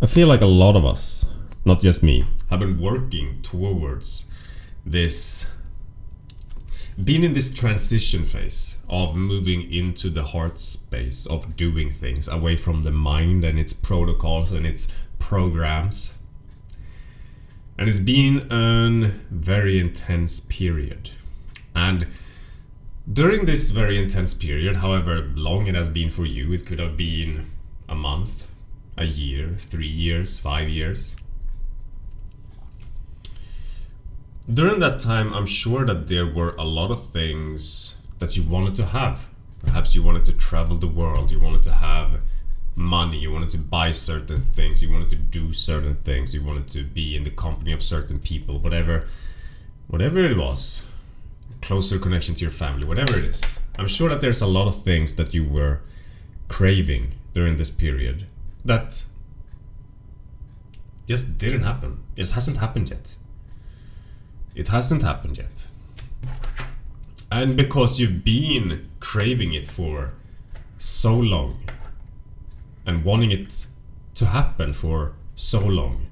I feel like a lot of us, not just me, have been working towards this, being in this transition phase of moving into the heart space of doing things away from the mind and its protocols and its programs. And it's been a very intense period. And during this very intense period, however long it has been for you, it could have been a month, a year, 3 years, 5 years. During that time, I'm sure that there were a lot of things that you wanted to have. Perhaps you wanted to travel the world, you wanted to have money, you wanted to buy certain things, you wanted to do certain things, you wanted to be in the company of certain people, whatever it was, closer connection to your family, whatever it is. I'm sure that there's a lot of things that you were craving during this period that just didn't happen. It hasn't happened yet. It hasn't happened yet. And because you've been craving it for so long and wanting it to happen for so long,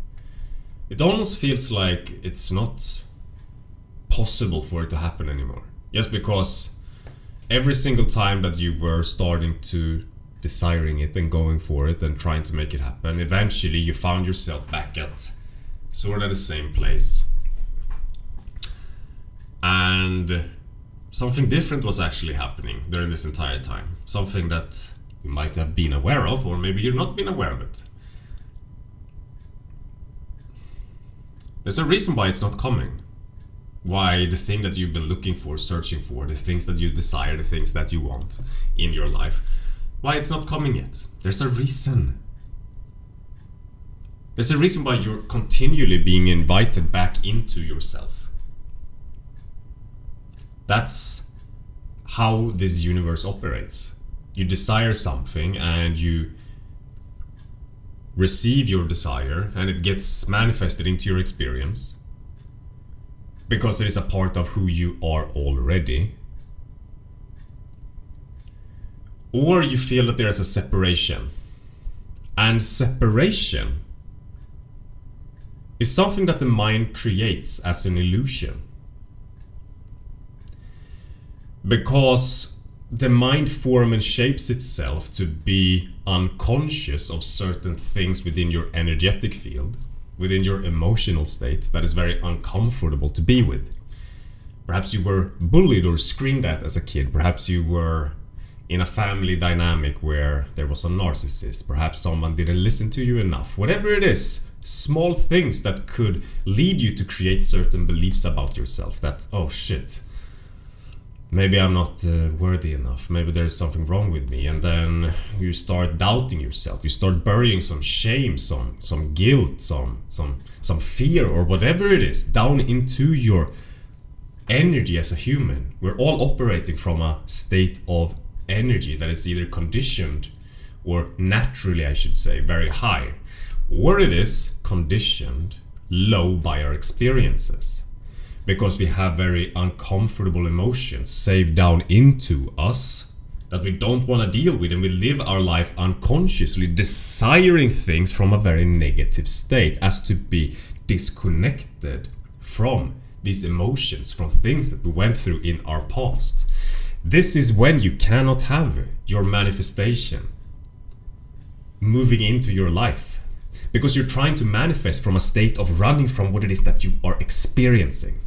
it almost feels like it's not possible for it to happen anymore. Just because every single time that you were starting to desiring it and going for it and trying to make it happen, eventually you found yourself back at sort of the same place. And something different was actually happening during this entire time. Something that you might have been aware of, or maybe you've not been aware of it. There's a reason why it's not coming. Why the thing that you've been looking for, searching for, the things that you desire, the things that you want in your life, why it's not coming yet. There's a reason. There's a reason why you're continually being invited back into yourself. That's how this universe operates. You desire something and you receive your desire and it gets manifested into your experience because it is a part of who you are already. Or you feel that there is a separation. And separation is something that the mind creates as an illusion. Because the mind forms and shapes itself to be unconscious of certain things within your energetic field, within your emotional state that is very uncomfortable to be with. Perhaps you were bullied or screamed at as a kid. Perhaps you were in a family dynamic where there was a narcissist. Perhaps someone didn't listen to you enough. Whatever it is, small things that could lead you to create certain beliefs about yourself that, oh shit, maybe I'm not worthy enough. Maybe there's something wrong with me. And then you start doubting yourself. You start burying some shame, some guilt, some fear or whatever it is down into your energy as a human. We're all operating from a state of energy that is either conditioned or naturally, I should say, very high. Or it is conditioned low by our experiences. Because we have very uncomfortable emotions saved down into us that we don't want to deal with, and we live our life unconsciously desiring things from a very negative state as to be disconnected from these emotions, from things that we went through in our past. This is when you cannot have your manifestation moving into your life, because you're trying to manifest from a state of running from what it is that you are experiencing.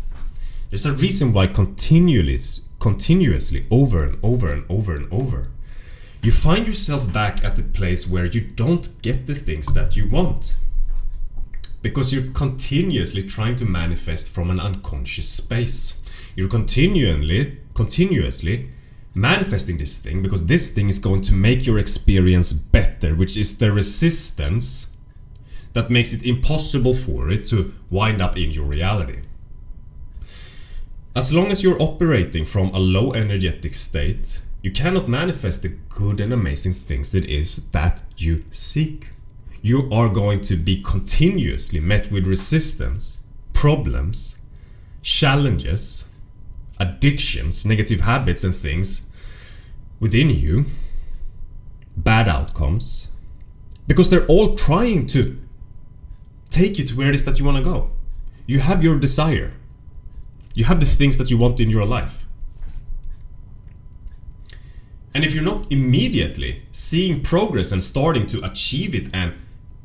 There's a reason why continuously over and over and over and over, you find yourself back at the place where you don't get the things that you want. Because you're continuously trying to manifest from an unconscious space. You're continuously manifesting this thing because this thing is going to make your experience better, which is the resistance that makes it impossible for it to wind up in your reality. As long as you're operating from a low energetic state, you cannot manifest the good and amazing things it is that you seek. You are going to be continuously met with resistance, problems, challenges, addictions, negative habits and things within you, bad outcomes, because they're all trying to take you to where it is that you want to go. You have your desire. You have the things that you want in your life. And if you're not immediately seeing progress and starting to achieve it and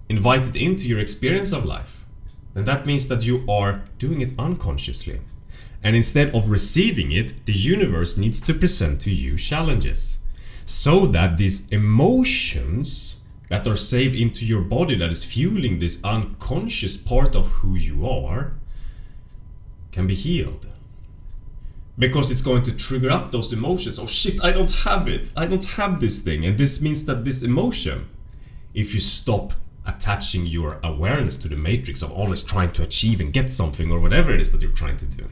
invite it into your experience of life, then that means that you are doing it unconsciously. And instead of receiving it, the universe needs to present to you challenges so that these emotions that are saved into your body, that is fueling this unconscious part of who you are, can be healed. Because it's going to trigger up those emotions. Oh shit, I don't have it. I don't have this thing. And this means that this emotion, if you stop attaching your awareness to the matrix of always trying to achieve and get something or whatever it is that you're trying to do,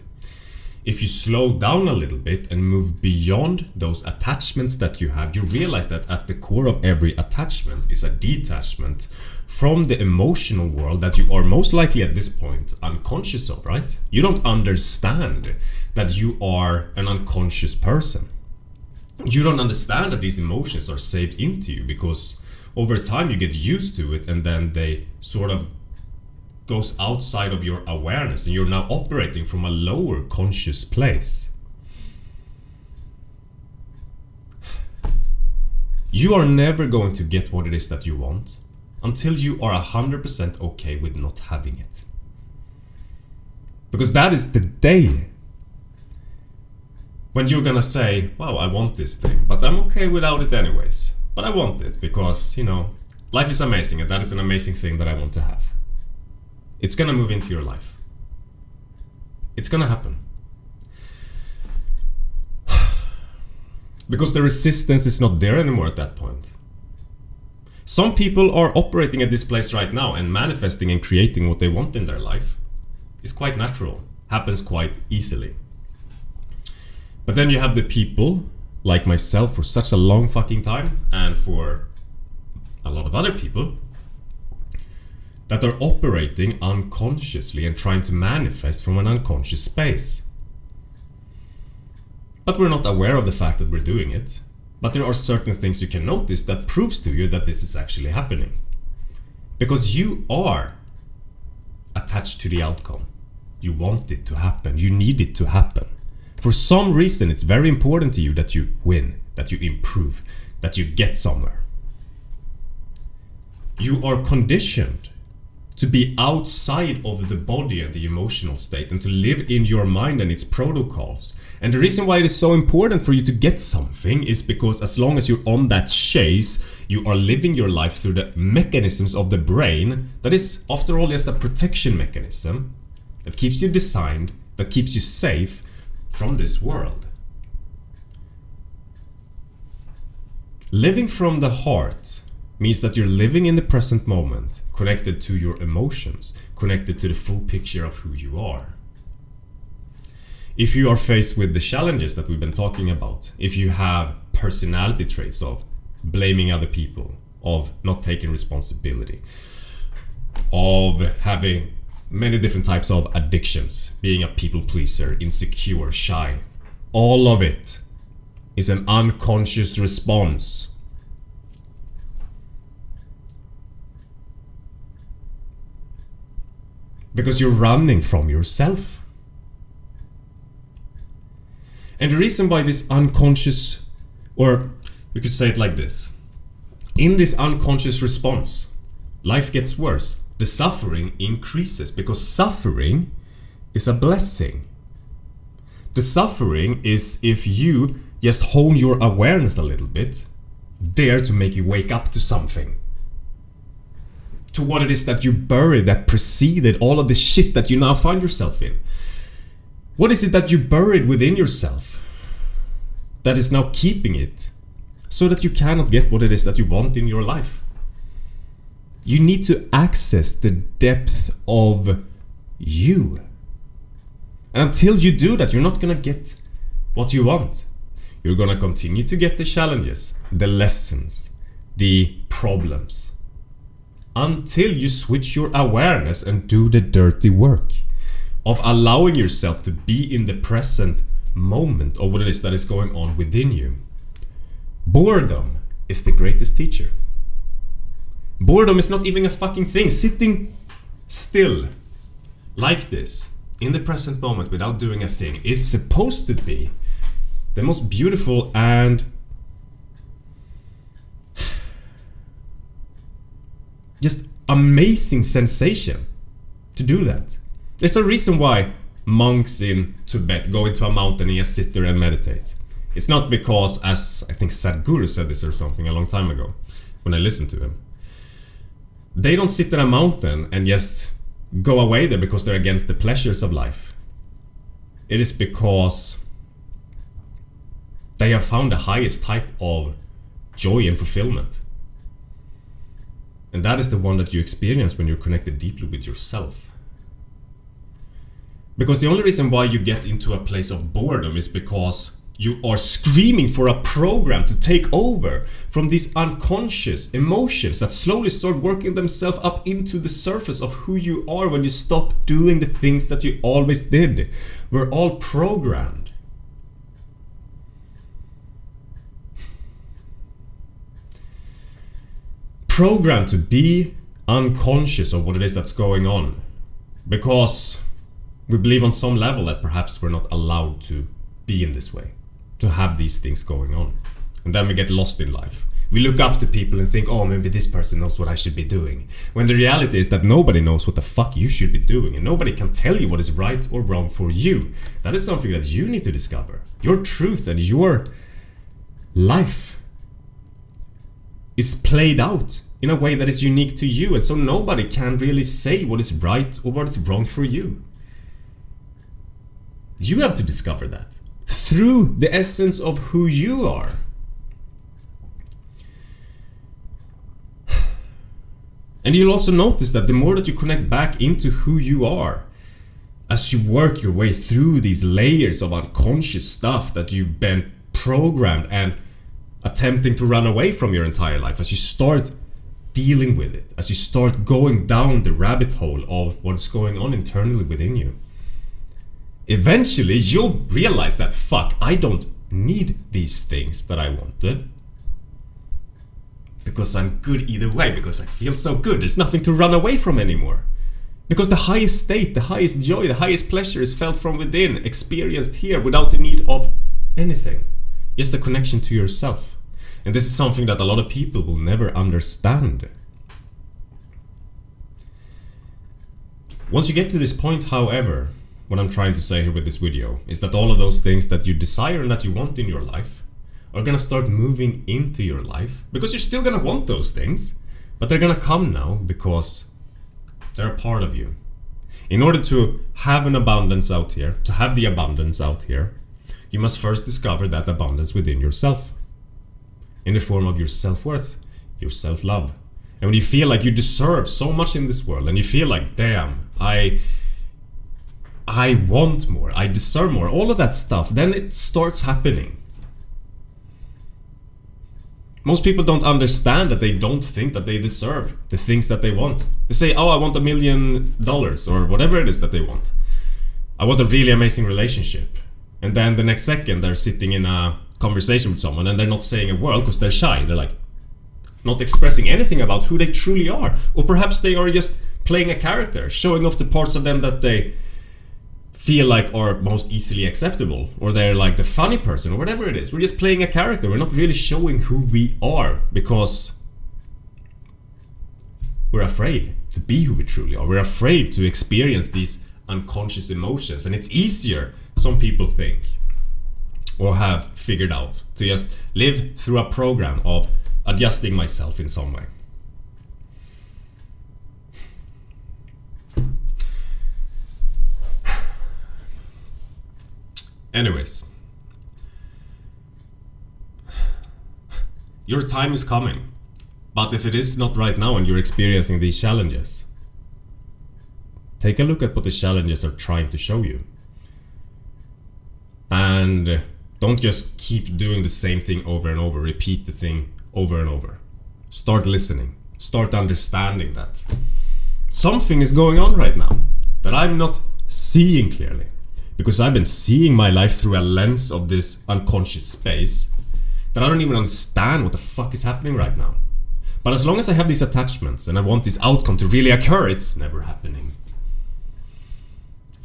if you slow down a little bit and move beyond those attachments that you have, you realize that at the core of every attachment is a detachment from the emotional world that you are most likely at this point unconscious of, right? You don't understand that you are an unconscious person. You don't understand that these emotions are saved into you because over time you get used to it and then they sort of goes outside of your awareness and you're now operating from a lower conscious place. You are never going to get what it is that you want until you are 100% okay with not having it. Because that is the day when you're gonna say, wow, I want this thing, but I'm okay without it anyways. But I want it because, you know, life is amazing and that is an amazing thing that I want to have. It's gonna move into your life. It's gonna happen. Because the resistance is not there anymore at that point. Some people are operating at this place right now and manifesting and creating what they want in their life. It's quite natural. Happens quite easily. But then you have the people like myself for such a long fucking time, and for a lot of other people, that are operating unconsciously and trying to manifest from an unconscious space. But we're not aware of the fact that we're doing it. But there are certain things you can notice that proves to you that this is actually happening. Because you are attached to the outcome. You want it to happen. You need it to happen. For some reason, it's very important to you that you win, that you improve, that you get somewhere. You are conditioned to be outside of the body and the emotional state and to live in your mind and its protocols. And the reason why it is so important for you to get something is because as long as you're on that chase, you are living your life through the mechanisms of the brain that is, after all, just a protection mechanism that keeps you designed, that keeps you safe from this world. Living from the heart means that you're living in the present moment, connected to your emotions, connected to the full picture of who you are. If you are faced with the challenges that we've been talking about, if you have personality traits of blaming other people, of not taking responsibility, of having many different types of addictions, being a people pleaser, insecure, shy, all of it is an unconscious response. Because you're running from yourself. And the reason why this unconscious, or we could say it like this, in this unconscious response, life gets worse. The suffering increases because suffering is a blessing. The suffering is if you just hone your awareness a little bit, dare to make you wake up to something. To what it is that you buried that preceded all of the shit that you now find yourself in. What is it that you buried within yourself that is now keeping it so that you cannot get what it is that you want in your life? You need to access the depth of you. And until you do that, you're not gonna get what you want. You're gonna continue to get the challenges, the lessons, the problems, until you switch your awareness and do the dirty work of allowing yourself to be in the present moment of what it is that is going on within you. Boredom is the greatest teacher. Boredom is not even a fucking thing. Sitting still, like this, in the present moment without doing a thing, is supposed to be the most beautiful and just amazing sensation to do that. There's a reason why monks in Tibet go into a mountain and just sit there and meditate. It's not because, as I think Sadhguru said this or something a long time ago when I listened to him, they don't sit in a mountain and just go away there because they're against the pleasures of life. It is because they have found the highest type of joy and fulfillment. And that is the one that you experience when you're connected deeply with yourself. Because the only reason why you get into a place of boredom is because you are screaming for a program to take over from these unconscious emotions that slowly start working themselves up into the surface of who you are when you stop doing the things that you always did. We're all programmed. Programmed to be unconscious of what it is that's going on. Because we believe on some level that perhaps we're not allowed to be in this way, to have these things going on. And then we get lost in life. We look up to people and think, oh, maybe this person knows what I should be doing. When the reality is that nobody knows what the fuck you should be doing, and nobody can tell you what is right or wrong for you. That is something that you need to discover. Your truth and your life is played out in a way that is unique to you, and so nobody can really say what is right or what is wrong for you. You have to discover that through the essence of who you are. And you'll also notice that the more that you connect back into who you are, as you work your way through these layers of unconscious stuff that you've been programmed and attempting to run away from your entire life, as you start dealing with it, as you start going down the rabbit hole of what's going on internally within you, eventually you'll realize that, fuck, I don't need these things that I wanted. Because I'm good either way, because I feel so good. There's nothing to run away from anymore. Because the highest state, the highest joy, the highest pleasure is felt from within, experienced here without the need of anything. Just the connection to yourself. And this is something that a lot of people will never understand. Once you get to this point, however, what I'm trying to say here with this video is that all of those things that you desire and that you want in your life are gonna start moving into your life, because you're still gonna want those things, but they're gonna come now because they're a part of you. In order to have an abundance out here, to have the abundance out here, you must first discover that abundance within yourself, in the form of your self-worth, your self-love. And when you feel like you deserve so much in this world, and you feel like, damn, I want more, I deserve more, all of that stuff, then it starts happening. Most people don't understand that they don't think that they deserve the things that they want. They say, oh, I want $1 million, or whatever it is that they want. I want a really amazing relationship. And then the next second they're sitting in a conversation with someone and they're not saying a word because they're shy. They're like not expressing anything about who they truly are. Or perhaps they are just playing a character, showing off the parts of them that they feel like are most easily acceptable, or they're like the funny person, or whatever it is. We're just playing a character. We're not really showing who we are because we're afraid to be who we truly are. We're afraid to experience these unconscious emotions, and it's easier, some people think, or have figured out, to just live through a program of adjusting myself in some way. Anyways, your time is coming, but if it is not right now and you're experiencing these challenges, take a look at what the challenges are trying to show you. And don't just keep doing the same thing over and over, repeat the thing over and over. Start listening, start understanding that something is going on right now that I'm not seeing clearly. Because I've been seeing my life through a lens of this unconscious space that I don't even understand what the fuck is happening right now. But as long as I have these attachments and I want this outcome to really occur, it's never happening.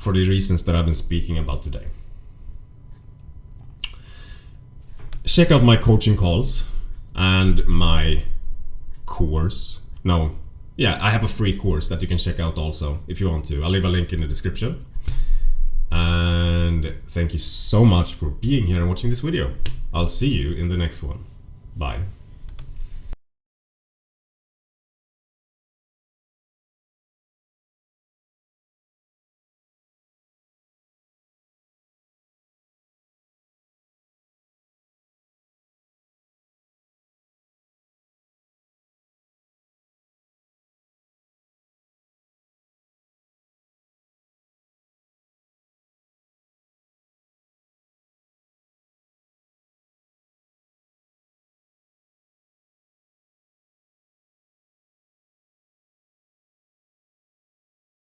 for the reasons that I've been speaking about today. Check out my coaching calls and my course. I have a free course that you can check out also if you want to. I'll leave a link in the description. And thank you so much for being here and watching this video. I'll see you in the next one. Bye.